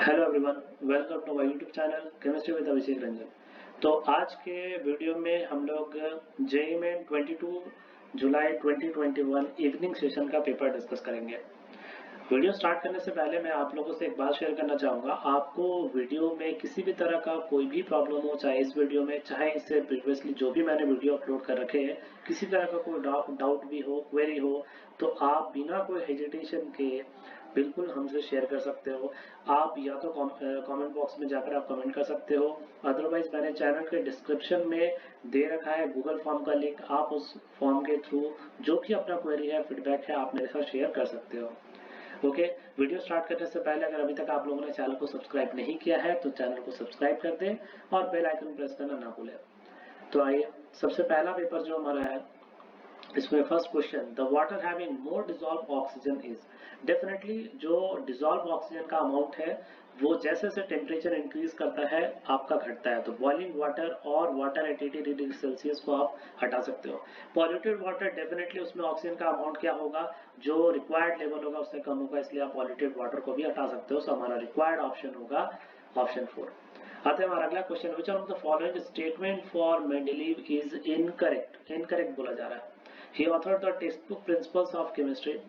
Hello everyone, welcome to my YouTube channel chemistry with Abhishek Ranjan. तो आज के वीडियो में हम लोग जेईई में 22 जुलाई 2021 इवनिंग सेशन का पेपर डिस्कस करेंगे। वीडियो स्टार्ट करने से पहले मैं आप लोगों से एक बात शेयर करना चाहूँगा। आपको वीडियो में किसी भी तरह का कोई भी प्रॉब्लम हो, चाहे इस वीडियो में, चाहे इससे प्रीवियसली जो भी मैंने वीडियो अपलोड कर रखे हैं, किसी तरह का कोई डाउट भी हो, क्वेरी हो, तो आप बिना कोई हेजिटेशन के बिल्कुल हमसे शेयर कर सकते हो। आप या तो कमेंट बॉक्स में जाकर आप कमेंट कर सकते हो, अदरवाइज मैंने चैनल के डिस्क्रिप्शन में दे रखा है गूगल फॉर्म का लिंक। आप उस फॉर्म के थ्रू जो भी अपना क्वेरी है, फीडबैक है, आप मेरे साथ शेयर कर सकते हो। ओके, वीडियो स्टार्ट करने से पहले अगर अभी तक आप लोगों ने चैनल को सब्सक्राइब नहीं किया है तो चैनल को सब्सक्राइब कर दें और बेल आइकन प्रेस करना ना भूलें। तो आइए, सबसे पहला पेपर जो हमारा है, इसमें first question, the water having more dissolve oxygen is. Definitely जो डिसॉल्व ऑक्सीजन का अमाउंट है वो जैसे जैसे टेम्परेचर इंक्रीज करता है आपका घटता है। तो बॉइलिंग वाटर और वाटर एट 80 डिग्री सेल्सियस को आप हटा सकते हो। पॉल्यूटेड वाटर, डेफिनेटली उसमें ऑक्सीजन का अमाउंट क्या होगा, जो रिक्वायर्ड लेवल होगा उससे कम होगा, इसलिए आप पॉल्यूटेड वाटर को भी हटा सकते हो। सो हमारा रिक्वायर्ड ऑप्शन होगा ऑप्शन 4। आते हैं हमारा अगला question, which of the following statement for Mendeleev is incorrect. Incorrect बोला जा रहा है। He authored the textbook Principles of Chemistry.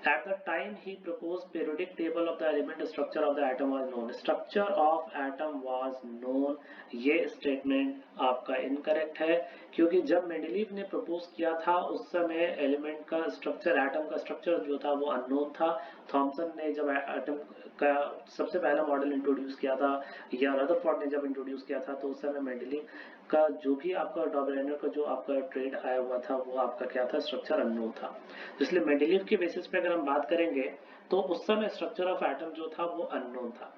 At the time he proposed periodic table of the element structure of the atom was known. Structure of atom was known. ये statement आपका incorrect है, क्योंकि जब Mendeleev ने propose किया था उस समय एलिमेंट का स्ट्रक्चर, एटम का स्ट्रक्चर जो था वो अननोन था। थॉमसन ने जब एटम का सबसे पहला मॉडल इंट्रोड्यूस किया था, या रदरफोर्ड ने जब इंट्रोड्यूस किया था, तो उस समय मेंडेलीव का जो भी आपका डॉबरेनर का जो आपका ट्रेड आया हुआ था वो आपका क्या था, स्ट्रक्चर अननोन था। इसलिए मेंडेलीव के बेसिस पे अगर हम बात करेंगे तो उस समय स्ट्रक्चर ऑफ एटम जो था वो अननोन था।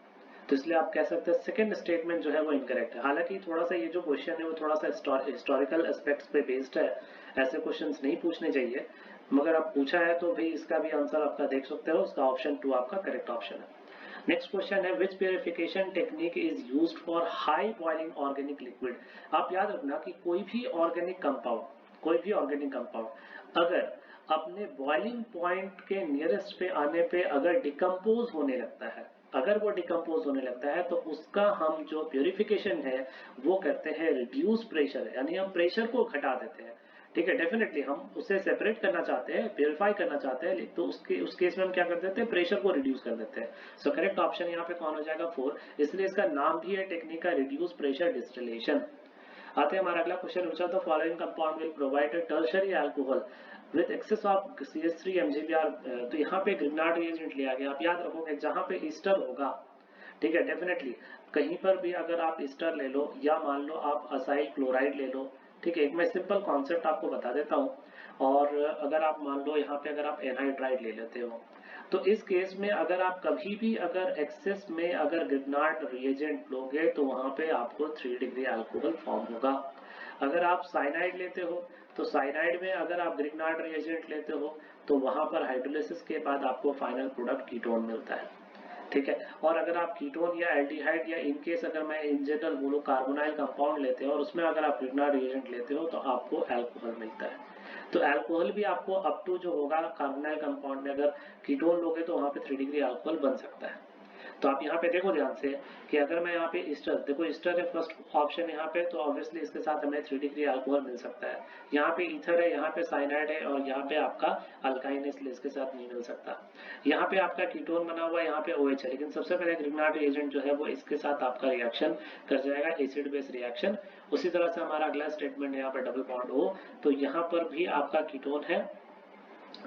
तो इसलिए आप कह सकते हैं सेकंड स्टेटमेंट जो है वो इनकरेक्ट है। हालांकि थोड़ा सा ये जो क्वेश्चन है वो थोड़ा सा हिस्टोरिकल एस्पेक्ट्स पे बेस्ड है, ऐसे क्वेश्चंस नहीं पूछने चाहिए, मगर अब पूछा है तो भाई इसका भी आंसर आपका देख सकते हो। उसका ऑप्शन 2 आपका करेक्ट ऑप्शन है। नेक्स्ट क्वेश्चन है, which purification technique is used for high boiling organic liquid. आप याद रखना कि कोई भी ऑर्गेनिक कंपाउंड अगर अपने बॉइलिंग पॉइंट के नियरेस्ट पे आने पे अगर डिकम्पोज होने लगता है, अगर वो डिकम्पोज होने लगता है तो उसका हम जो प्योरिफिकेशन है वो करते हैं रिड्यूस प्रेशर, यानी हम प्रेशर को घटा देते हैं। ठीक है, डेफिनेटली हम उसे सेपरेट करना चाहते हैं, प्योरीफाई करना चाहते हैं, तो उस केस में हम क्या कर देते हैं, प्रेशर को रिड्यूस कर देते हैं। सो करेक्ट ऑप्शन यहाँ पे कौन हो जाएगा, 4। इसलिए इसका नाम भी है टेक्निक का रिड्यूस प्रेशर डिस्टिलेशन। आते हैं हमारा अगला question, which of the following compound will provide a tertiary alcohol with excess of CH3 MgBr। तो यहाँ पे ग्रिग्नार्ड रिएजेंट लिया गया। आप याद रखोगे जहां पे ईस्टर होगा, ठीक है, डेफिनेटली कहीं पर भी अगर आप ईस्टर ले लो या मान लो आप असाइल क्लोराइड ले लो, ठीक है, एक मैं सिंपल कॉन्सेप्ट आपको बता देता हूँ। और अगर आप मान लो यहाँ पे अगर आप एनहाइड्राइड ले लेते हो, तो इस केस में अगर आप कभी भी अगर एक्सेस में अगर ग्रिग्नार्ड रिएजेंट लोगे तो वहां पे आपको 3 डिग्री अल्कोहल फॉर्म होगा। अगर आप साइनाइड लेते हो तो साइनाइड में अगर आप ग्रिग्नार्ड रिएजेंट लेते हो तो वहां पर हाइड्रोलिसिस के बाद आपको फाइनल प्रोडक्ट कीटोन मिलता है। ठीक है, और अगर आप कीटोन या एल्डिहाइड या इनकेस अगर मैं इन जनरल बोलूं कार्बोनाइल कंपाउंड लेते हो और उसमें अगर आप ग्रिग्नार्ड रिएजेंट लेते हो तो आपको अल्कोहल मिलता है। तो अल्कोहल भी आपको अप टू जो होगा कार्बोनाइल कंपाउंड में अगर कीटोन लोगे तो वहां पे 3 डिग्री अल्कोहल बन सकता है। तो आप यहाँ पे देखो ध्यान से कि अगर मैं यहाँ पे ईस्टर, देखो ईस्टर है फर्स्ट ऑप्शन यहाँ पे, तो ऑब्वियसली इसके साथ हमें 3 डिग्री अल्कोहल मिल सकता है। यहाँ पे ईथर है, यहाँ पे साइनाइड है और यहाँ पे आपका अल्काइन है, इसलिए इसके साथ नहीं मिल सकता। यहाँ पे आपका कीटोन बना हुआ है, यहाँ पे OH है, लेकिन सबसे पहले ग्रिग्नार्ड रिएजेंट जो है वो इसके साथ आपका रिएक्शन कर जाएगा, एसिड बेस रिएक्शन। उसी तरह से हमारा अगला स्टेटमेंट है यहाँ पे डबल बॉन्ड O, तो यहाँ पर भी आपका कीटोन है,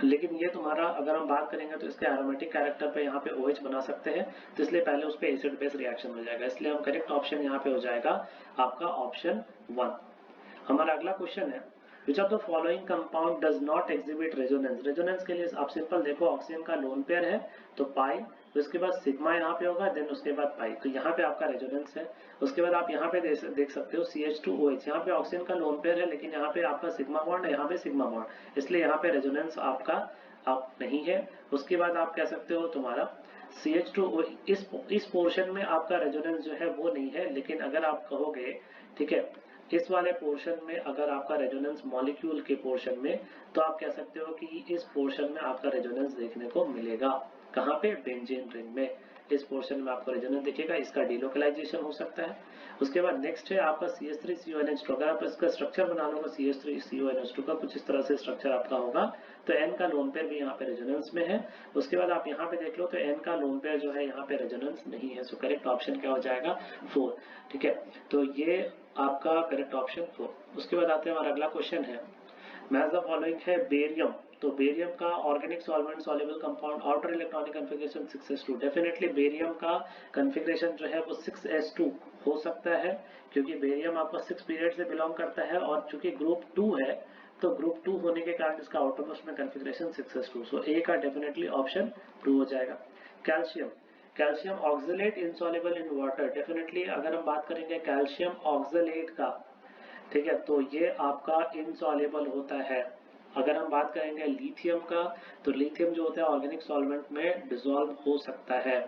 लेकिन ये तुम्हारा अगर हम बात करेंगे तो इसके एरोमेटिक कैरेक्टर पे यहाँ पे OH बना सकते हैं, तो इसलिए पहले उस पे एसिड बेस रिएक्शन हो जाएगा। इसलिए हम करेक्ट ऑप्शन यहाँ पे हो जाएगा आपका ऑप्शन 1। हमारा अगला क्वेश्चन है, which of the following compound does not exhibit resonance. Resonance के लिए आप सिंपल देखो, ऑक्सीजन का लोन पेयर है तो पाई, तो इसके बाद सिग्मा यहाँ पे होगा, देन उसके बाद पाई, तो यहाँ पे आपका रेजोनेंस है। उसके बाद आप यहाँ पे देख सकते हो CH2OH, यहाँ पे ऑक्सीजन का लोन पेयर है लेकिन यहाँ पे आपका सिग्मा बॉन्ड है, यहाँ पे सिग्मा बॉन्ड, इसलिए यहाँ पे रेजोनेंस आपका आप नहीं है। उसके बाद आप कह सकते हो तुम्हारा CH2O, इस पोर्शन में आपका रेजोनेंस जो है वो नहीं है, लेकिन अगर आप कहोगे, ठीक है, इस वाले पोर्शन में अगर आपका रेजोनेंस मॉलिक्यूल के पोर्शन में, तो आप कह सकते हो कि इस पोर्शन में आपका रेजोनेंस देखने को मिलेगा। कहाँ पे, बेंजीन रिंग में। इस पोर्शन में आपको रेजोनेंस दिखेगा, इसका डिलोकलाइजेशन हो सकता है। उसके बाद नेक्स्ट है आपका CH3CONH2। अगर आप इसका स्ट्रक्चर बना लोगे CH3CONH2 का कुछ इस तरह से स्ट्रक्चर आपका होगा, तो N का लोन पेयर भी यहाँ पे रेजोनेंस में है। उसके बाद आप यहाँ पे देख लो तो N का लोन पेयर जो है यहाँ पे रेजोनेंस नहीं है। सो करेक्ट ऑप्शन क्या हो जाएगा 4। ठीक है, तो ये आपका करेक्ट ऑप्शन 4। उसके बाद आते हैं हमारा अगला क्वेश्चन है, मैच द फॉलोइंग है बेरियम। तो बेरियम का organic solvent soluble compound outer electronic configuration 6s2। Definitely barium का कॉन्फ़िगरेशन जो है वो 6s2 हो सकता है, क्योंकि बेरियम आपका 6 पीरियड से बिलोंग करता है और चूंकि ग्रुप 2 है तो ग्रुप 2 होने के कारण इसका आउटरमोस्ट में कॉन्फ़िगरेशन 6s2। सो ए का डेफिनेटली ऑप्शन 2 हो जाएगा। Calcium, calcium oxalate insoluble in water. Definitely अगर हम बात करेंगे कैल्शियम ऑक्सलेट का, ठीक है, तो ये आपका इनसॉल्युबल होता है। अगर हम बात करेंगे लिथियम का, तो लिथियम जो होता है ऑर्गेनिक सॉल्वेंट में डिसॉल्व हो सकता है।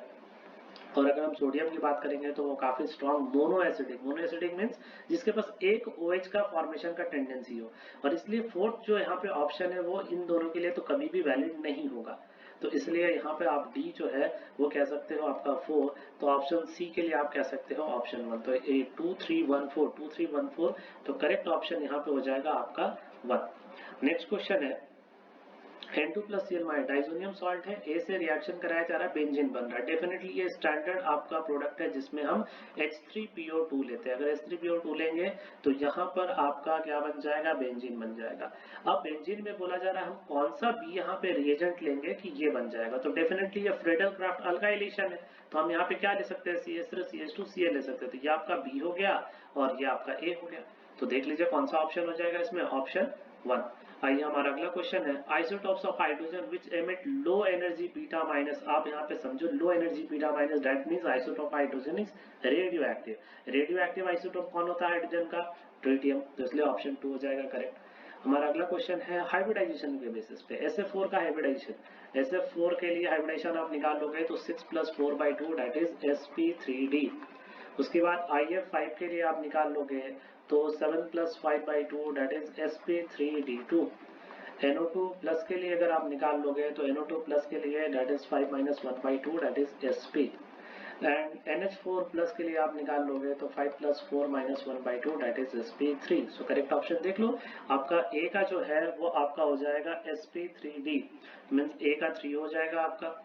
और अगर हम सोडियम की बात करेंगे तो वो काफी स्ट्रॉन्ग मोनोएसिडिक, मोनोएसिडिक मींस जिसके पास एक OH का फॉर्मेशन का टेंडेंसी हो, और इसलिए फोर्थ जो यहाँ पे ऑप्शन है वो इन दोनों के लिए तो कभी भी वैलिड नहीं होगा। तो इसलिए यहाँ पे आप डी जो है वो कह सकते हो आपका 4। तो ऑप्शन सी के लिए आप कह सकते हो ऑप्शन 1। तो 2314 तो करेक्ट ऑप्शन यहाँ पे हो जाएगा आपका 1। नेक्स्ट क्वेश्चन है N2+Cl- डाइजोनियम सॉल्ट है, ए से रिएक्शन कराया जा रहा है, बेंजीन बन रहा है। डेफिनेटली ये स्टैंडर्ड आपका प्रोडक्ट है जिसमें हम H3PO2 लेते हैं। अगर H3PO2 लेंगे तो यहाँ पर आपका क्या बन जाएगा, बेंजीन बन जाएगा। अब बेंजीन में बोला जा रहा है हम कौन सा बी यहाँ पे रिएजेंट लेंगे कि ये बन जाएगा, तो डेफिनेटली ये फ्रेडल क्राफ्ट अल्काइलेशन है, तो हम यहाँ पे क्या ले सकते हैं, CH3CH2Cl ले सकते हैं। तो ये आपका बी हो गया और ये आपका ए हो गया। तो देख लीजिए कौन सा ऑप्शन हो जाएगा इसमें, ऑप्शन 1। आइए हमारा अगला क्वेश्चन है, isotopes of hydrogen which emit low energy beta minus. आप यहाँ पे समझो low energy beta minus, that means isotope hydrogen is radio active isotope कौन होता है हाइड्रोजन का, ट्रिटियम। तो इसलिए ऑप्शन 2 हो जाएगा करेक्ट। हमारा अगला क्वेश्चन है हाइब्रिडाइजेशन के बेसिस पे SF4 का हाइब्रिडाइजेशन। SF4 के लिए हाइब्रिडाइजेशन आप निकाल लोगे तो 6 + 4/2 दैट इज sp3d। उसके बाद IF5 के लिए आप निकाल लोगे तो 7 + 5/2 that is sp3d2। NO2 plus के लिए अगर आप निकाल लोगे तो NO2 प्लस के लिए that is 5 - 1/2 that is sp। And NH4 plus के लिए आप निकाल लोगे तो 5 + 4 - 1/2 that is sp3। So correct option देख लो, आपका ए का जो है वो आपका हो जाएगा sp3d, मींस ए का 3 हो जाएगा आपका।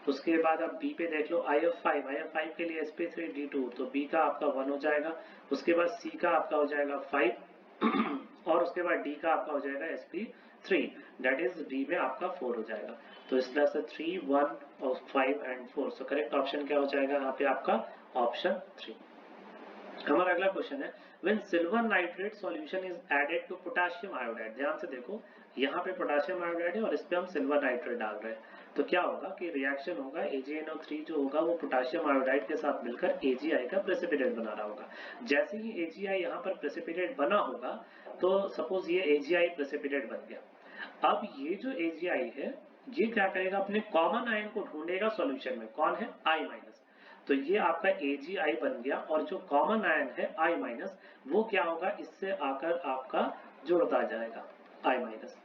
उसके बाद आप बी पे देख लो IF5 के लिए sp3d2, तो बी का आपका 1 हो जाएगा। उसके बाद सी का आपका हो जाएगा 5 और उसके बाद डी का आपका हो जाएगा sp3, दैट इज डी में आपका 4 हो जाएगा। तो इस तरह से 3, 1 और 5 एंड 4। सो करेक्ट ऑप्शन क्या हो जाएगा यहाँ पे आपका ऑप्शन 3। हमारा अगला क्वेश्चन है when silver nitrate solution is added to potassium iodide. ध्यान से देखो, यहाँ पे पोटेशियम आयोडाइड है और इस पे हम सिल्वर नाइट्रेट डाल रहे हैं, तो क्या होगा कि रिएक्शन होगा AgNO3 जो होगा वो पोटेशियम आयोडाइड के साथ मिलकर AgI का प्रेसिपिटेट बना रहा होगा। जैसे ही AgI यहाँ पर प्रेसिपिटेट बना होगा तो सपोज ये AgI प्रेसिपिटेट बन गया। अब ये जो AgI है ये क्या करेगा, अपने कॉमन आयन को ढूंढेगा सॉल्यूशन में, कौन है I-। तो ये आपका AgI बन गया और जो कॉमन आयन है I-, वो क्या होगा, इससे आकर आपका जुड़ता जाएगा I-।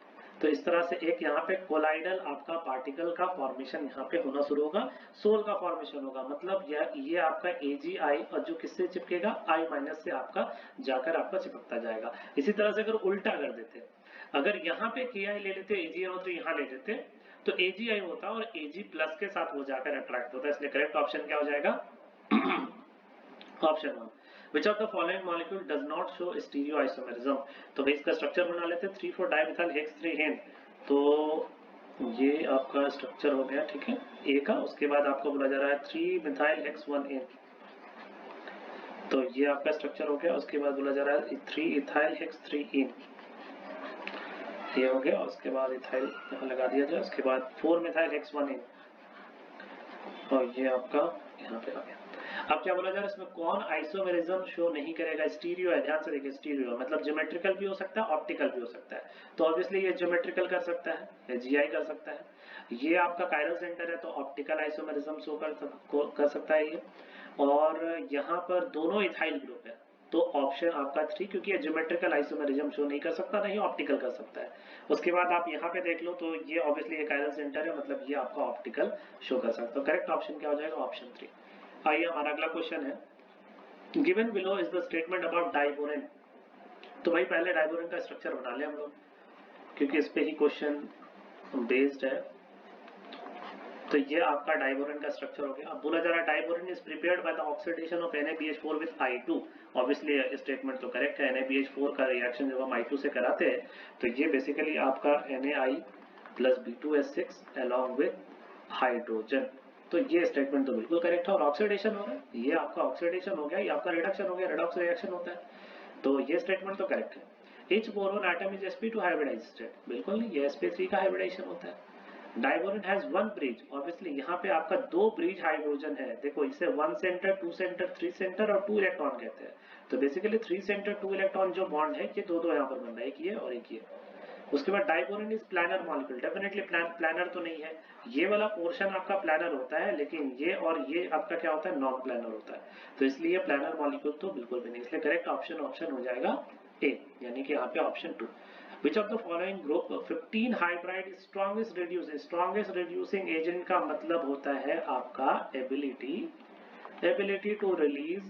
तो इस तरह से एक यहाँ पे कोलाइडल आपका पार्टिकल का फॉर्मेशन यहाँ पे होना शुरू होगा, सोल का फॉर्मेशन होगा। मतलब ये आपका AgI और जो किससे चिपकेगा, I- से आपका जाकर आपका चिपकता जाएगा। इसी तरह से अगर उल्टा कर देते, अगर यहाँ पे Ki ले लेते, AgNO3 यहाँ ले लेते, तो AgI होता और Ag+ के साथ वो जाकर अट्रैक्ट होता है। इसलिए करेक्ट ऑप्शन क्या हो जाएगा, option 1। Which of the following molecule does not show stereoisomerism। तो भाई इसका स्ट्रक्चर बना लेते हैं, 3,4 डाइमिथाइल हेक्स 3 तो ये आपका स्ट्रक्चर हो गया, ठीक है, ए का। उसके बाद आपको बोला जा रहा है 3 मिथाइल हेक्स 1 तो ये आपका स्ट्रक्चर हो गया। उसके बाद बोला जा रहा है 3 इथाइल हेक्स 3 ये हो गया। उसके बाद इथाइल यहाँ लगा दिया जाए। उसके बाद 4 मिथाइल हेक्स 1 और ये आपका यहाँ पे आ गया। अब क्या बोला जा रहा है, इसमें कौन आइसोमेरिज्म शो नहीं करेगा, स्टीरियो है। ध्यान से देखिए, स्टीरियो मतलब ज्योमेट्रिकल भी हो सकता है, ऑप्टिकल भी हो सकता है। तो ऑब्वियसली ये ज्योमेट्रिकल कर सकता है, या GI कर सकता है। ये आपका कायरल सेंटर है तो ऑप्टिकल आइसोमेरिज्म शो कर सकता है ये। और यहाँ पर दोनों इथाइल ग्रुप है, तो ऑप्शन आपका 3, क्योंकि ये ज्योमेट्रिकल आइसोमेरिज्म शो नहीं कर सकता, नहीं ऑप्टिकल कर सकता है। उसके बाद आप यहाँ पे देख लो तो ये ऑब्वियसली एक कायरल सेंटर है, मतलब ये आपका ऑप्टिकल शो कर सकता है। करेक्ट ऑप्शन क्या हो जाएगा? ऑप्शन 3। आइए हमारा अगला क्वेश्चन है, given below is the statement about diborane. तो भाई पहले डाइबोरेन का स्ट्रक्चर बना ले हम लोग, क्योंकि इस पे ही क्वेश्चन बेस्ड है। तो ये आपका डाइबोरेन का स्ट्रक्चर हो गया। अब बोला जा रहा है diborane is prepared by the oxidation of NaBH4 with I2। Obviously statement तो करेक्ट है, NaBH4 का रिएक्शन जब हम I2 से कराते हैं तो ये बेसिकली आपका NaI plus B2S6 along with hydrogen. तो ये स्टेटमेंट तो बिल्कुल करेक्ट है। और ऑक्सीडेशन हो रहा है, ये आपका ऑक्सीडेशन हो गया, ये आपका रिडक्शन हो गया, रिडॉक्स रिएक्शन होता है, तो ये स्टेटमेंट तो करेक्ट है। Each boron atom is sp2 hybridized state, बिल्कुल नहीं, ये sp3 का हाइब्रिडाइजेशन होता है। Diborane has one bridge, obviously यहाँ पे आपका 2 ब्रिज हाइड्रोजन है। देखो इसे 1 सेंटर, 2 सेंटर, 3 सेंटर और 2 इलेक्ट्रॉन कहते हैं। तो बेसिकली 3 सेंटर 2 इलेक्ट्रॉन जो बॉन्ड है ये दो यहाँ पर बन रहा है, एक ये और एक ये। उसके बाद diborane is planar molecule, definitely planar तो नहीं है, ये वाला पोर्शन आपका प्लानर होता है, लेकिन ये और ये आपका क्या होता है? नॉन प्लानर होता है। तो इसलिए प्लानर मॉलिक्यूल तो बिल्कुल भी नहीं, इसलिए करेक्ट ऑप्शन हो जाएगा ए, यानी कि यहाँ पे option 2। Which of the following group 15 hydride strongest reducing agent का मतलब होता है आपका ability to release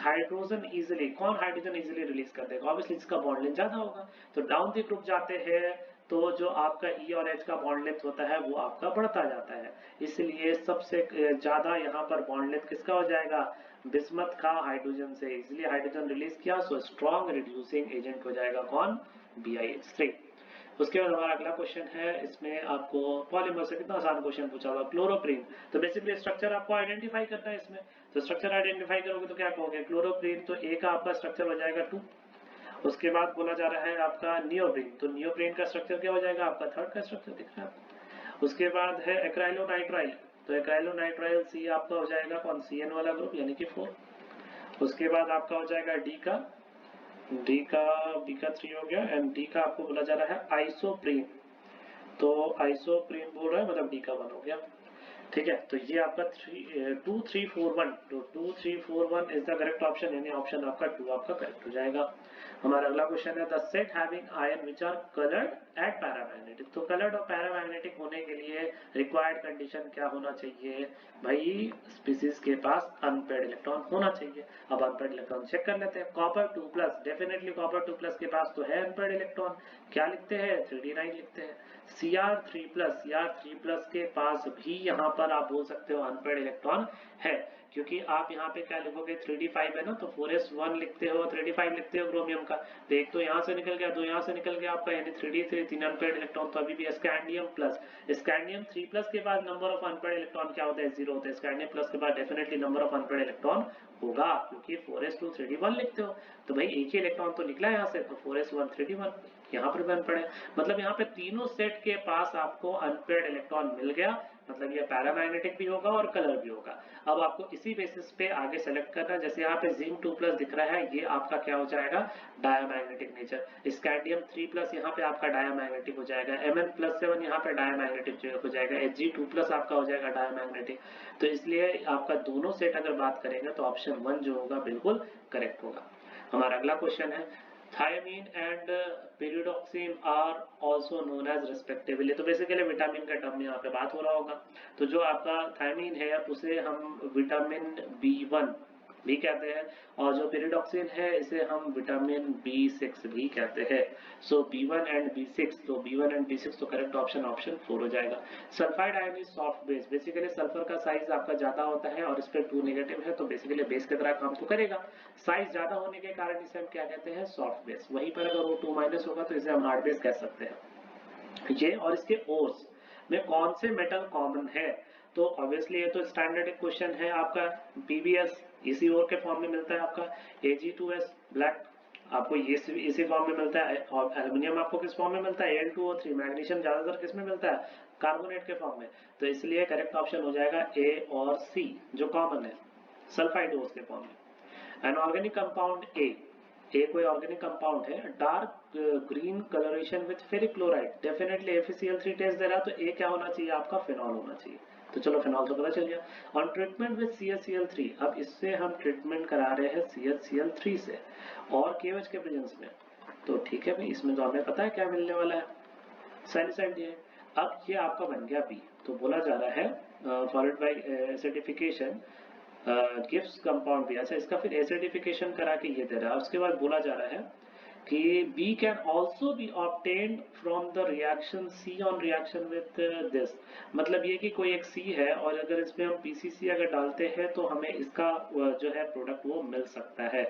hydrogen easily. कौन हाइड्रोजन इजिली रिलीज कर देगा? ऑब्वियसली इसका बॉन्ड लेंथ ज्यादा होगा। तो डाउन द ग्रुप जाते हैं तो जो आपका E और H का बॉन्ड लेंथ होता है वो आपका बढ़ता जाता है, इसलिए सबसे ज्यादा यहाँ पर बॉन्ड लेंथ किसका हो जाएगा? बिस्मथ का हाइड्रोजन से इसलिए हाइड्रोजन रिलीज किया, सो स्ट्रॉन्ग रिड्यूसिंग एजेंट हो जाएगा कौन? BiH3। उसके बाद हमारा अगला क्वेश्चन है, इसमें आपको पॉलीमर से कितना आसान क्वेश्चन पूछा हुआ, क्लोरोप्रीन। तो बेसिकली स्ट्रक्चर आपको आइडेंटिफाई करना है इसमें। तो स्ट्रक्चर आइडेंटिफाई करोगे तो क्या कहोगे? क्लोरोप्रीन, तो ए का आपका स्ट्रक्चर हो जाएगा 2। उसके बाद बोला जा रहा है आपका नियोप्रीन, तो नियोप्रीन का स्ट्रक्चर क्या हो जाएगा? आपका 3rd का स्ट्रक्चर दिख रहा है। उसके बाद है एक्राइलोनाइट्राइल, तो एक्राइलोनाइट्राइल सी आपका हो जाएगा कौन? CN वाला ग्रुप, यानी कि 4। उसके बाद आपका हो जाएगा डी का B का 3 हो गया, एंड डी का आपको बोला जा रहा है आइसोप्रीन, तो आइसोप्रीन बोल रहा है, मतलब डी का 1 हो गया। ठीक है, तो ये आपका 2 3 4 1, तो 2 3 4 1 इज द करेक्ट ऑप्शन, यानी ऑप्शन आपका 2 आपका करेक्ट हो जाएगा। हमारा अगला क्वेश्चन है, the set having ion which are coloured at paramagnetic. तो कलर्ड और पैरामैग्नेटिक होने के लिए रिक्वायर्ड कंडीशन क्या होना चाहिए? भाई स्पीसीज के पास अनपेयर्ड इलेक्ट्रॉन होना चाहिए। अब अनपेयर्ड इलेक्ट्रॉन चेक कर लेते हैं। कॉपर 2+, डेफिनेटली कॉपर 2+ के पास तो है अनपेयर्ड इलेक्ट्रॉन, क्या लिखते हैं? 3d9 लिखते हैं। Cr3+ के पास भी यहाँ पर आप बोल सकते हो अनपेयर्ड इलेक्ट्रॉन है, क्योंकि आप यहाँ पे क्या लिखोगे? 3d5 है ना, तो 4s1 लिखते हो, 3d5 लिखते हो क्रोमियम का, तो एक तो यहाँ से निकल गया, दो यहाँ से निकल गया आपका, यानी 3d3 3 अनपेयर्ड इलेक्ट्रॉन। तो अभी भी स्कैंडियम 3+ के बाद नंबर ऑफ अनपेयर्ड इलेक्ट्रॉन क्या होता है? 0 होता है। स्कैंडियम प्लस के बाद definitely number of unpaired electron होगा, क्योंकि 4s2 3d1 लिखते हो, तो भाई एक ही इलेक्ट्रॉन तो निकला है यहाँ से, तो 4s1 3d1 यहाँ पर भी अनपेयर्ड है। मतलब यहाँ पे तीनों सेट के पास आपको अनपेयर्ड इलेक्ट्रॉन मिल गया, मतलब ये पैरामैग्नेटिक भी होगा और कलर भी होगा। अब आपको इसी बेसिस पे आगे सेलेक्ट करना है, जैसे यहाँ पे जिंक 2+ दिख रहा है, ये आपका क्या हो जाएगा? Diamagnetic nature. स्कैंडियम 3+ यहाँ पे आपका डायामैग्नेटिक हो जाएगा। Mn+7 यहाँ पे डायामैग्नेटिक हो जाएगा। Hg2+ आपका हो जाएगा डायामैग्नेटिक। तो इसलिए आपका दोनों सेट अगर बात करेंगे तो ऑप्शन 1 जो होगा बिल्कुल करेक्ट होगा। हमारा अगला क्वेश्चन है, thiamine and pyridoxine are also known as respectively. तो बेसिकली विटामिन का टर्म यहाँ पे बात हो रहा होगा। तो जो आपका थायमीन है उसे हम विटामिन B1 भी कहते हैं, और जो पेरिडोक्सिन है इसे हम विटामिन B6 भी कहते हैं। सो B1 एंड B6, तो B1 एंड B6 तो करेक्ट ऑप्शन 4 हो जाएगा। Sulphide ion is soft base, basically sulphur का साइज आपका ज्यादा होता है और इस पे 2 नेगेटिव है, तो बेसिकली बेस की तरह काम तो करेगा। साइज ज्यादा होने के कारण इसे हम क्या कहते हैं? Soft base. वहीं पर अगर वो 2- होगा तो इसे हम हार्ड बेस कह सकते हैं। ये और इसके ओर्स में कौन से मेटल कॉमन है? तो ऑब्वियसली ये तो स्टैंडर्ड क्वेश्चन है आपका। PbS इसी ओर के फॉर्म में मिलता है आपका। Ag2S ब्लैक आपको ये इसी फॉर्म में मिलता है, और एल्युमिनियम आपको किस फॉर्म में मिलता है? Al2O3। मैग्नीशियम ज्यादातर किस में मिलता है? कार्बोनेट के फॉर्म में। तो इसलिए करेक्ट ऑप्शन हो जाएगा A और C जो कॉमन है सल्फाइड ओर्स के फॉर्म में। अनऑर्गेनिक कंपाउंड ए कोई ऑर्गेनिक कंपाउंड है, dark green colouration with ferric chloride, definitely FeCl3 test दे रहा है, तो ए क्या होना चाहिए? आपका फिनॉल होना चाहिए। तो चलो फिनॉल तो पता चल गया। ऑन ट्रीटमेंट विद CaCl3, अब इससे हम ट्रीटमेंट करा रहे हैं CaCl3 से और KOH के प्रेजेंस में, तो ठीक है भाई, इसमें तो हमें पता है क्या मिलने वाला है, सैलिसाइड है। अब ये आपका बन गया B, तो बोला जा रहा है followed by acidification gives compound B। अच्छा, इसका फिर एसिडिफिकेशन करा के ये दे रहा है। उसके बाद बोला जा रहा है कि B can also be obtained from the reaction C on reaction with this, मतलब ये कि कोई एक C है और अगर इसमें हम PCC अगर डालते हैं तो हमें इसका जो है प्रोडक्ट वो मिल सकता है।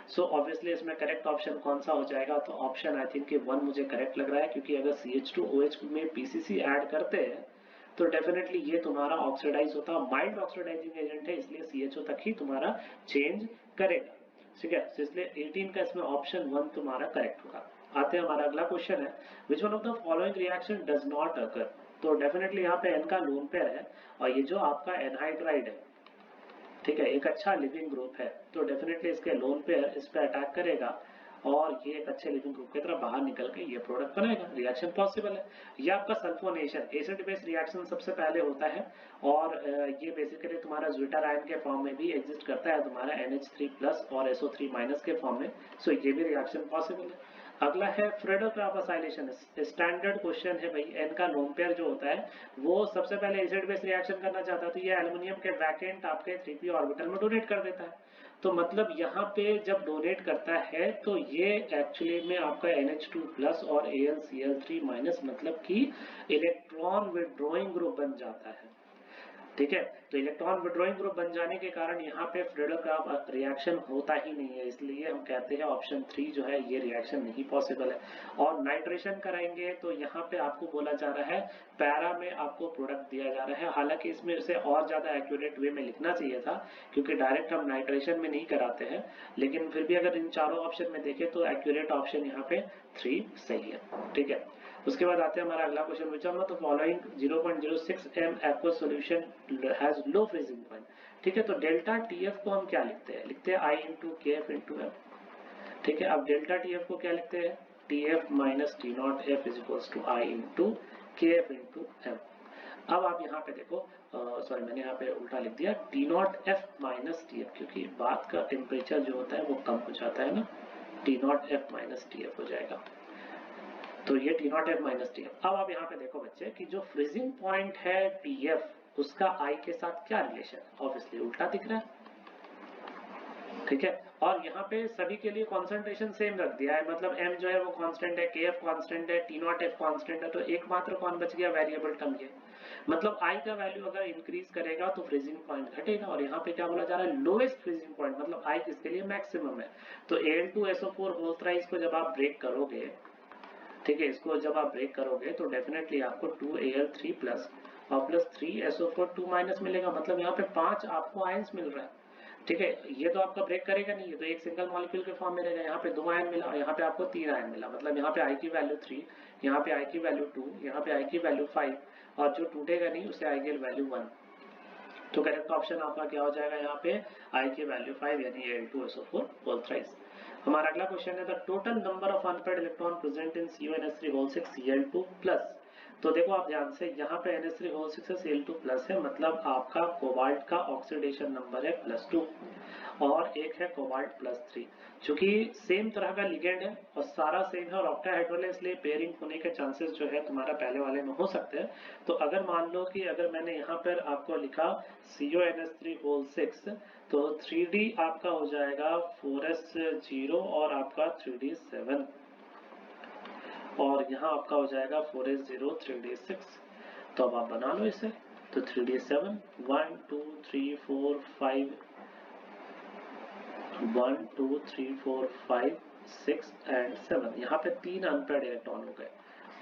सो ऑब्वियसली इसमें करेक्ट ऑप्शन कौन सा हो जाएगा, तो ऑप्शन आई थिंक 1 मुझे करेक्ट लग रहा है, क्योंकि अगर CH2OH में PCC ऐड करते हैं तो डेफिनेटली ये तुम्हारा ऑक्सीडाइज होता, माइल्ड ऑक्सीडाइजिंग एजेंट है, इसलिए CHO तक ही तुम्हारा चेंज करेगा। ठीक है, तो इसलिए 18 का इसमें ऑप्शन 1 तुम्हारा करेक्ट होगा। आते हैं, हमारा अगला क्वेश्चन है, which one of the following reaction does not occur. तो डेफिनेटली यहाँ पे N का लोन पेयर है और ये जो आपका एनहाइड्राइड है, ठीक है, एक अच्छा लिविंग ग्रुप है, तो डेफिनेटली इसके लोन पेयर इस पे अटैक करेगा और ये एक अच्छे लिविंग ग्रुप की तरफ बाहर निकल के ये प्रोडक्ट बनाएगा, रिएक्शन पॉसिबल है। ये आपका सल्फोनेशन एसिड बेस रिएक्शन सबसे पहले होता है और ये बेसिकली तुम्हारा ज्विटर आयन के फॉर्म में भी एग्जिस्ट करता है, तुम्हारा NH3+ और SO3- के फॉर्म में, सो ये भी रिएक्शन पॉसिबल है। अगला है फ्रेडो-क्राप-असाइलेशन, स्टैंडर्ड क्वेश्चन है भाई। N का लोन पेयर जो होता है वो सबसे पहले एसिड बेस रिएक्शन करना चाहता है, तो ये एल्युमिनियम के वैकेंट आपके 3p ऑर्बिटल में डोनेट कर देता है। तो मतलब यहाँ पे जब डोनेट करता है तो ये एक्चुअली में आपका NH2+ और AlCl3- मतलब कि इलेक्ट्रॉन विड्रॉइंग ग्रुप बन जाता है। ठीक है, तो इलेक्ट्रॉन विड्रॉइंग ग्रुप बन जाने के कारण यहाँ पे फ्रेडो-क्राप रिएक्शन होता ही नहीं है, इसलिए हम कहते हैं ऑप्शन 3 जो है ये रिएक्शन नहीं पॉसिबल है। और नाइट्रेशन कराएंगे तो यहाँ पे आपको बोला जा रहा है पैरा में आपको प्रोडक्ट दिया जा रहा है, हालांकि इसमें इसे और ज्यादा एक्यूरेट वे में लिखना चाहिए था, क्योंकि डायरेक्ट हम नाइट्रेशन में नहीं कराते हैं, लेकिन फिर भी अगर इन चारों ऑप्शन में देखें तो एक्यूरेट ऑप्शन यहाँ पे 3 सही है। ठीक है, उसके बाद आते हैं हमारा अगला question, which one of the following 0.06 m aqua solution has low freezing point. ठीक है, तो डेल्टा TF को हम क्या लिखते हैं, लिखते हैं I × KF × M। ठीक है, अब डेल्टा TF को क्या लिखते हैं, TF - T0F = I × KF × M। अब आप यहाँ पे देखो, सॉरी मैंने यहाँ पे उल्टा लिख दिया, T0F - TF, क्योंकि बात का टेम्परेचर जो होता है वो कम हो जाता है ना, T0F - TF हो जाएगा, तो ये T0F - TF। अब आप यहाँ पे देखो बच्चे कि जो फ्रीजिंग पॉइंट है TF उसका I के साथ क्या रिलेशन है, ऑब्वियसली उल्टा दिख रहा है। ठीक है, और यहाँ पे सभी के लिए कॉन्सेंट्रेशन सेम रख दिया है, मतलब M जो है वो कांस्टेंट है, KF कांस्टेंट है, T0F कांस्टेंट है, तो एकमात्र कौन बच गया, वेरिएबल टर्म ये, मतलब I का वैल्यू अगर इंक्रीज करेगा तो फ्रीजिंग पॉइंट घटेगा, और यहाँ पे क्या बोला जा रहा है, लोएस्ट फ्रीजिंग पॉइंट, मतलब I किसके लिए मैक्सिमम है। तो Al2SO4 होल थ्राइस को जब आप ब्रेक करोगे, ठीक है, इसको जब आप ब्रेक करोगे तो डेफिनेटली आपको 2Al3+ और प्लस 3SO4 2- मिलेगा, मतलब यहाँ पे 5 आपको आयंस मिल रहा है। ठीक है, ये तो आपका ब्रेक करेगा नहीं, ये तो एक सिंगल मॉलिक्यूल के फॉर्म में रहेगा, यहाँ पे 2 आयन मिला, यहाँ पे आपको 3 आयन मिला, मतलब यहाँ पे I की वैल्यू 3, यहाँ पे I की वैल्यू 2, यहाँ पे I की वैल्यू 5, और जो टूटेगा नहीं उसे I की वैल्यू 1। तो करेक्ट ऑप्शन आपका क्या हो जाएगा, यहाँ पे I की वैल्यू 5 यानी Al2SO4 होल थ्राइस। हमारा अगला क्वेश्चन है, the total number of unpaired electron present in CuNH3 Cl2+। तो देखो आप ध्यान से, यहाँ पे NH3 से Cl2+ है, मतलब आपका कोबाल्ट का ऑक्सीडेशन नंबर है +2 और एक है कोबाल्ट +3। चूंकि सेम तरह का लिगेंड है और सारा सेम है और ऑक्टाहेड्रल है, इसलिए पेयरिंग होने के चांसेस जो है तुम्हारा पहले वाले में हो सकते हैं। तो अगर मान लो कि अगर मैंने यहाँ पर आपको लिखा CuNH3 तो 3D आपका हो जाएगा 4s0 और आपका 3d7, और यहाँ आपका हो जाएगा 4s0 3d6। तो अब आप बना लो इसे, तो 3d7 1 2 3 4 5 1 2 3 4 5 6 एंड 7, यहाँ पे 3 अनपेयर्ड इलेक्ट्रॉन हो गए।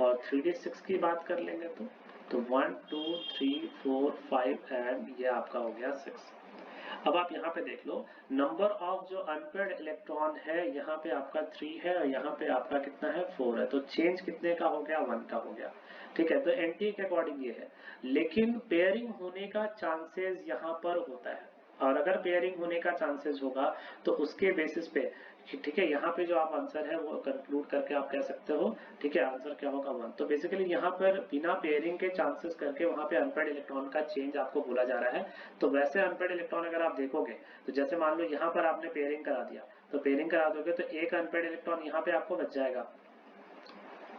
और 3d6 की बात कर लेंगे तो 1 2 3 4 5 एंड ये आपका हो गया 6। अब आप यहाँ पे देख लो, नंबर ऑफ जो अनपेयर्ड इलेक्ट्रॉन है यहाँ पे आपका 3 है और यहाँ पे आपका कितना है 4 है, तो चेंज कितने का हो गया, 1 का हो गया। ठीक है, तो एनटी के अकॉर्डिंग ये है, लेकिन पेयरिंग होने का चांसेस यहाँ पर होता है। और अगर पेयरिंग होने का चांसेस होगा तो उसके बेसिस पे, ठीक है, यहाँ पे जो आप आंसर है वो कंक्लूड करके आप कह सकते हो, ठीक है, आंसर क्या होगा 1। तो बेसिकली यहाँ पर बिना पेयरिंग के चांसेस करके वहाँ पे अनपेड इलेक्ट्रॉन का चेंज आपको बोला जा रहा है। तो वैसे अनपेड इलेक्ट्रॉन अगर आप देखोगे तो जैसे मान लो यहाँ पर आपने पेयरिंग करा दिया, तो पेयरिंग करा दोगे तो एक अनपेड इलेक्ट्रॉन यहाँ पे आपको बच जाएगा,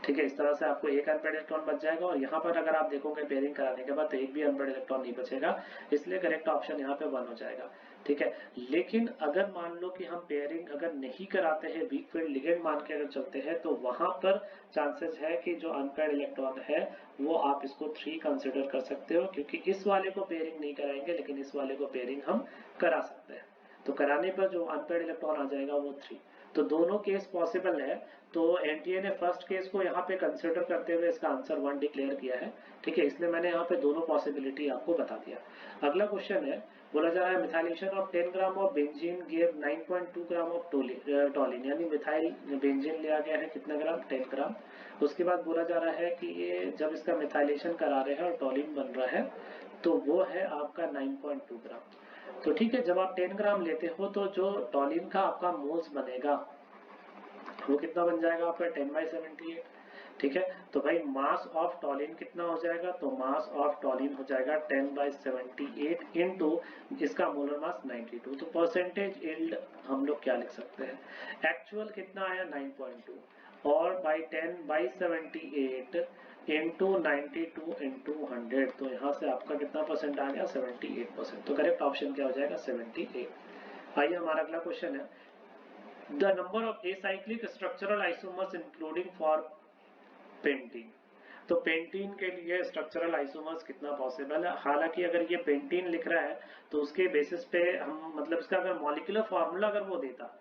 ठीक है, इस तरह से आपको एक अनपेड इलेक्ट्रॉन बच जाएगा। और यहाँ पर अगर आप देखोगे पेयरिंग कराने के बाद तो एक भी अनपेड इलेक्ट्रॉन नहीं बचेगा, इसलिए करेक्ट ऑप्शन यहाँ पे 1 हो जाएगा, ठीक है। लेकिन अगर मान लो कि हम पेयरिंग अगर नहीं कराते हैं, वीक फील्ड लिगेंड मान के अगर चलते हैं, तो वहां पर चांसेस है कि जो अनपेड इलेक्ट्रॉन है वो आप इसको 3 कंसिडर कर सकते हो, क्योंकि इस वाले को पेयरिंग नहीं कराएंगे लेकिन इस वाले को पेयरिंग हम करा सकते हैं। तो कराने पर जो अनपेड इलेक्ट्रॉन आ जाएगा वो 3। तो दोनों केस पॉसिबल है। तो एनटीए ने फर्स्ट केस को यहाँ पे कंसिडर करते हुए इसका आंसर 1 डिक्लेयर किया है, ठीक है, इसलिए मैंने यहाँ पे दोनों पॉसिबिलिटी आपको बता दिया। अगला क्वेश्चन है, बोला जा रहा है methylation of 10 gram of benzene give 9.2 gram of टॉलिन, यानी मिथाइल बेंजीन लिया गया है कितना ग्राम, 10 ग्राम। उसके बाद बोला जा रहा है कि ये जब इसका मिथाइलेशन करा रहे हैं और टॉलिन बन रहा है तो वो है आपका 9.2 ग्राम। तो ठीक है, जब आप 10 ग्राम लेते हो तो जो टॉलिन का आपका मोल्स बनेगा वो कितना बन जाएगा आपका 10/78, ठीक है। तो भाई मास ऑफ टॉलिन कितना हो जाएगा, तो मास ऑफ टॉलिन हो जाएगा 10/78 इंटू इसका मोलर मास 92। तो परसेंटेज यील्ड हम लोग क्या लिख सकते हैं, एक्चुअल कितना आया 9.2 और बाई 10/78 इंटू 92 इंटू 100, तो यहाँ से आपका कितना परसेंट आ गया 78%। तो करेक्ट ऑप्शन क्या हो जाएगा 78। आइए हमारा अगला क्वेश्चन है, the number of acyclic structural isomers including for pentene. तो पेंटीन के लिए स्ट्रक्चरल आइसोमर्स कितना पॉसिबल है। हालांकि अगर ये पेंटीन लिख रहा है तो उसके बेसिस पे हम मतलब इसका अगर मॉलिक्यूलर फॉर्मूला अगर वो देता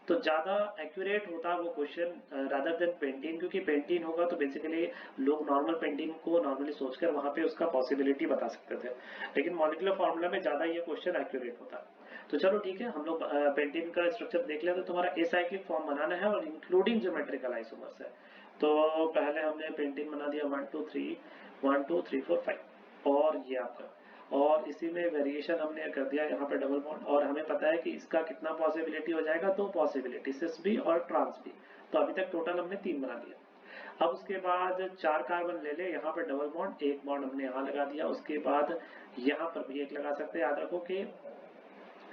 तो ज्यादा एक्यूरेट होता वो क्वेश्चन रादर देन पेंटीन, क्योंकि पेंटीन होगा तो बेसिकली लोग नॉर्मल पेंटीन को नॉर्मली सोचकर वहां पे उसका पॉसिबिलिटी बता सकते थे, लेकिन मॉलिक्यूलर फॉर्मूला में ज्यादा ये क्वेश्चन एक्यूरेट होता। तो चलो ठीक है, हम लोग पेंटीन का स्ट्रक्चर देख लेते। तो तुम्हारा एसाइक्लिक फॉर्म बनाना है और इंक्लूडिंग ज्योमेट्रिकल आइसोमर्स है। तो पहले हमने पेंटीन बना दिया 1 2 3 1 2 3 4 5 और ये आपका, और इसी में वेरिएशन हमने कर दिया यहाँ पे डबल बॉन्ड, और हमें पता है कि इसका कितना पॉसिबिलिटी हो जाएगा, 2 पॉसिबिलिटी सिस भी और ट्रांस भी। तो अभी तक टोटल हमने 3 बना दिया। अब उसके बाद 4 कार्बन ले ले, यहाँ पे डबल बॉन्ड, एक बॉन्ड हमने यहाँ लगा दिया। उसके बाद यहाँ पर भी एक लगा सकते हैं, याद रखो कि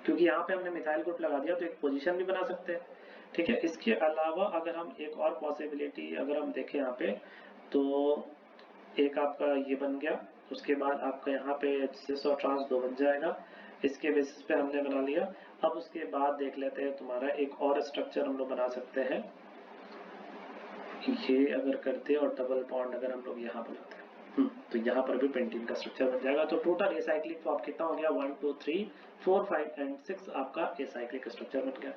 क्योंकि यहाँ पे हमने मिथाइल ग्रुप लगा दिया तो एक पोजीशन भी बना सकते हैं, ठीक है। इसके अलावा अगर हम एक और पॉसिबिलिटी अगर हम देखें यहाँ पे, तो एक आपका ये बन गया, उसके बाद आपका यहाँ पे सिस और ट्रांस 2 बन जाएगा। इसके बेसिस पे हमने बना लिया। अब उसके बाद देख लेते हैं तुम्हारा एक और स्ट्रक्चर हम लोग बना सकते हैं, ये अगर करते और डबल बॉन्ड अगर हम लोग यहाँ बनाते हैं, तो यहाँ पर भी पेंटीन का स्ट्रक्चर बन जाएगा। तो टोटल एसाइक्लिक फॉर्म कितना हो गया 1 2 3 4 5 एंड 6 आपका एसाइक्लिक स्ट्रक्चर बन गया।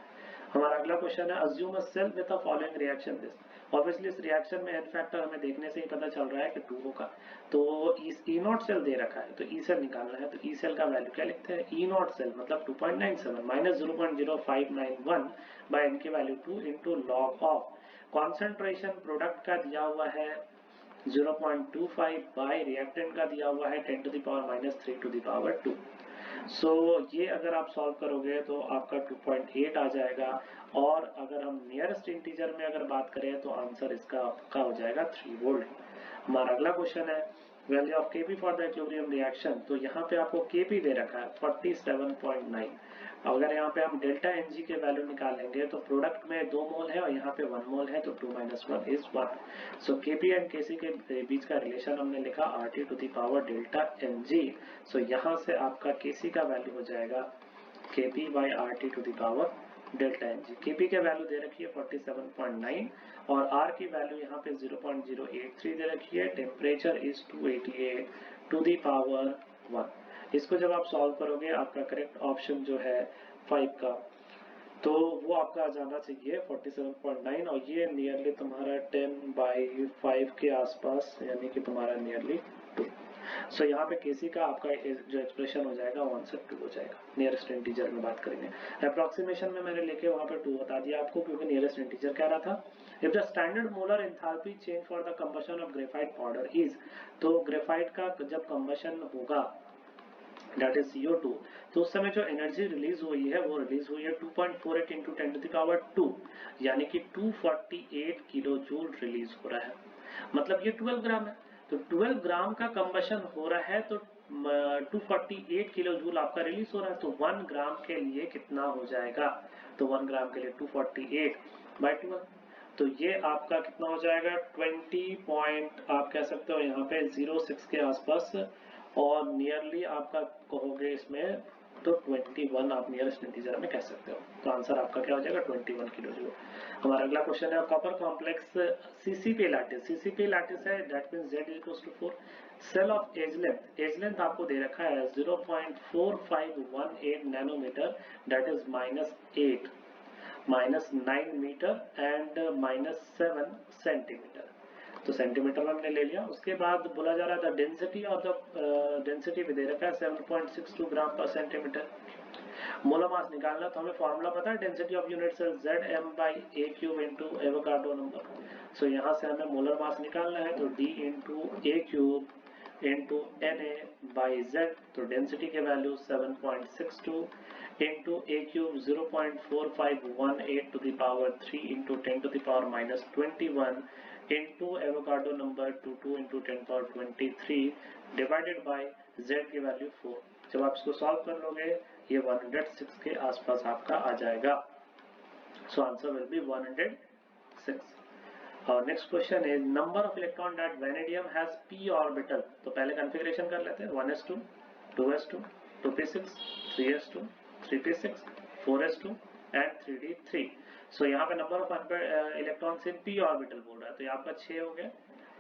हमारा अगला क्वेश्चन है, assume a cell with the following reaction this. Obviously इस रिएक्शन में एन फैक्टर हमें देखने से ही पता चल रहा है कि 2 होगा। तो इस ई नॉट सेल दे रखा है तो ई सेल निकालना है। तो ई सेल का वैल्यू क्या लिखते हैं, ई नॉट सेल मतलब 2.97 माइनस 0.0591 बाय एन की value 2 into log of concentration product का दिया हुआ है 0.25 बाय रिएक्टेंट का दिया हुआ है 10 to the power minus 3 to the power 2। सो ये अगर आप सॉल्व करोगे तो आपका 2.8 आ जाएगा। और अगर हम नियरेस्ट इंटीजर में अगर बात करें तो आंसर इसका आपका हो जाएगा 3 वोल्ट। हमारा अगला क्वेश्चन है, value of Kp for the equilibrium reaction. तो यहाँ पे आपको Kp दे रखा है 47.9। अगर यहाँ पे हम डेल्टा Ng के वैल्यू निकालेंगे तो प्रोडक्ट में 2 मोल है और यहाँ पे 1 मोल है, तो 2 minus 1 is 1। So Kp and Kc के बीच का रिलेशन हमने लिखा RT to the power delta Mg। सो यहाँ से आपका Kc का वैल्यू हो जाएगा Kp by RT to the power delta Mg। Kp के वैल्यू दे रखी है 47.9 और R की वैल्यू यहाँ पे 0.083 दे रखी है। Temperature is 288 to the power 1। इसको जब आप सॉल्व करोगे आपका करेक्ट ऑप्शन जो है 5 का, तो वो आपका आ जाना चाहिए 47.9 और ये नियरली तुम्हारा 10/5 के आसपास, यानी कि तुम्हारा नियरली 2। सो यहाँ पे केसी का आपका जो एक्सप्रेशन हो जाएगा 1 से 2 हो जाएगा। नियरेस्ट इंटीजर में बात करेंगे, अप्रोक्सीमेशन में मैंने लेके वहां पे 2 बता दिया आपको क्योंकि नियरेस्ट इंटीजर कह रहा था। If the standard molar enthalpy change for the combustion of graphite powder is, तो ग्रेफाइट का जब कंबशन होगा दैट इज CO2, तो उस समय जो एनर्जी रिलीज हुई है वो रिलीज हुई है 2.48 into 10 to the power 2, यानी कि 248 किलो जूल रिलीज हो रहा है। मतलब ये 12 ग्राम है, तो 12 ग्राम का कंबशन हो रहा है तो 248 किलो जूल आपका रिलीज हो रहा है, तो 1 ग्राम के लिए कितना हो जाएगा, तो 1 ग्राम के लिए 248/12, तो ये आपका कितना हो जाएगा 20 पॉइंट आप कह सकते हो यहाँ पे 06 के आसपास, और नियरली आपका कहोगे इसमें तो 21 आप नियरेस्ट इंटीजर में कह सकते हो, तो आंसर आपका क्या हो जाएगा 21 किलो जूल। हमारा अगला क्वेश्चन है copper complex CCP lattice, CCP lattice है that means Z equals to 4, cell of edge length आपको दे रखा है 0.4518 nanometre, that is -8 -9 metre and -7 centimetre, तो सेंटीमीटर में हमने ले लिया। उसके बाद बोला जा रहा था डेंसिटी ऑफ द डेंसिटी भी दे रखा है 7.62 ग्राम पर सेंटीमीटर। मोलर मास निकालना, तो हमें फॉर्मूला पता है density of unit cell Zm/A³ into Avogadro number, so यहाँ से हमें मोलर मास निकालना है, तो D into A³ into Na/Z, तो डेंसिटी के value 7.62 into A³ 0.4518 to the power 3 into 10 to the power -21 into Avogadro number 22 into 10 power 23 divided by Z की value 4। जब आप इसको सॉल्व कर लोगे ये 106 के आसपास आपका आ जाएगा, so answer will be 106। Our next question is number of electron that vanadium has p orbital, तो पहले कॉन्फ़िगरेशन कर लेते हैं 1s2 2s2 2p6 3s2 3p6 4s2 and 3d3। सो यहाँ पे number of electrons in p orbital बोल रहा है, तो ये आपका 6 हो गया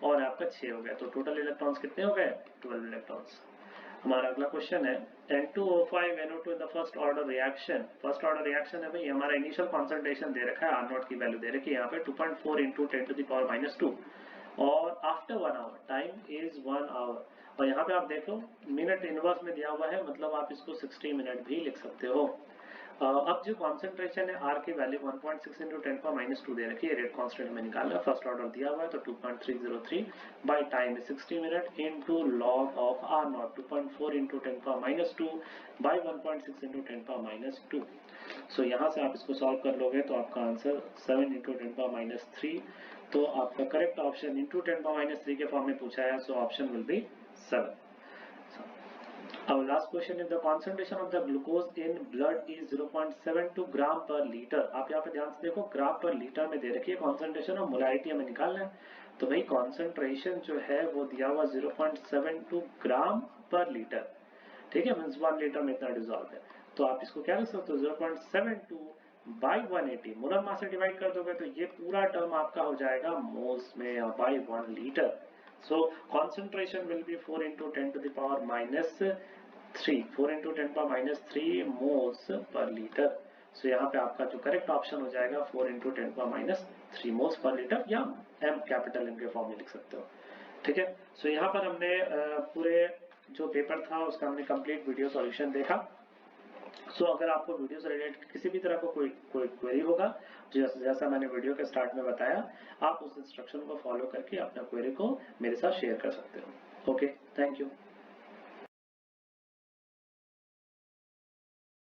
और आपका 6 हो गया, तो टोटल इलेक्ट्रॉन्स कितने हो गए 12 इलेक्ट्रॉन्स। हमारा अगला क्वेश्चन है N2O5 NO2 in the first order reaction, first order reaction है भाई, हमारा इनिशियल कॉन्सेंट्रेशन दे रखा है R0 की वैल्यू दे रखी है यहाँ पे 2.4 इंटू 10 टू द पावर -2, और after 1 hour time is 1 hour, और यहाँ पे आप देखो मिनट इनवर्स में दिया हुआ है, मतलब आप इसको 60 मिनट भी लिख सकते हो। अब जो कॉन्सेंट्रेशन है R की वैल्यू 1.6 इंटू 10 पावर -2 दे रखी है, रेट कांस्टेंट में निकालना, फर्स्ट ऑर्डर दिया हुआ है तो 2.303 by time 60 minute into log of R0 2.4 into 10 power -2 by 1.6 into 10 power -2। So यहाँ से आप इसको सॉल्व कर लोगे तो आपका आंसर 7 इंटू 10 पावर -3, तो आपका करेक्ट ऑप्शन इंटू 10 पावर -3 के फॉर्म में पूछा है, so option will be 7। Our last question is the concentration of the glucose in blood is 0.72 ग्राम पर लीटर। आप यहाँ पे ध्यान से देखो ग्राम पर लीटर में दे रखी है कॉन्सेंट्रेशन, और मोलारिटी हमें निकालना है, तो भाई कॉन्सेंट्रेशन जो है वो दिया हुआ 0.72 ग्राम पर लीटर, ठीक है, मीन्स 1 लीटर में इतना डिजॉल्व है, तो आप इसको क्या लिख सकते हो 0.72 बाई 180 मोलर मास से डिवाइड कर दोगे तो ये पूरा टर्म आपका हो जाएगा मोल्स में या by 1 litre. So concentration will be 4 into 10 to the power -3, 4 into 10 power -3 moles per liter। So यहाँ पे आपका जो करेक्ट ऑप्शन हो जाएगा 4 into 10 power -3 moles per liter, या M कैपिटल M के फॉर्म में लिख सकते हो, ठीक है। सो यहाँ पर हमने पूरे जो पेपर था उसका हमने कंप्लीट वीडियो सॉल्यूशन देखा। सो अगर आपको वीडियो से रिलेटेड किसी भी तरह को कोई क्वेरी होगा, जैसा मैंने वीडियो के स्टार्ट में बताया, आप उस इंस्ट्रक्शन को फॉलो करके अपना क्वेरी को मेरे साथ शेयर कर सकते हो। Okay, thank you.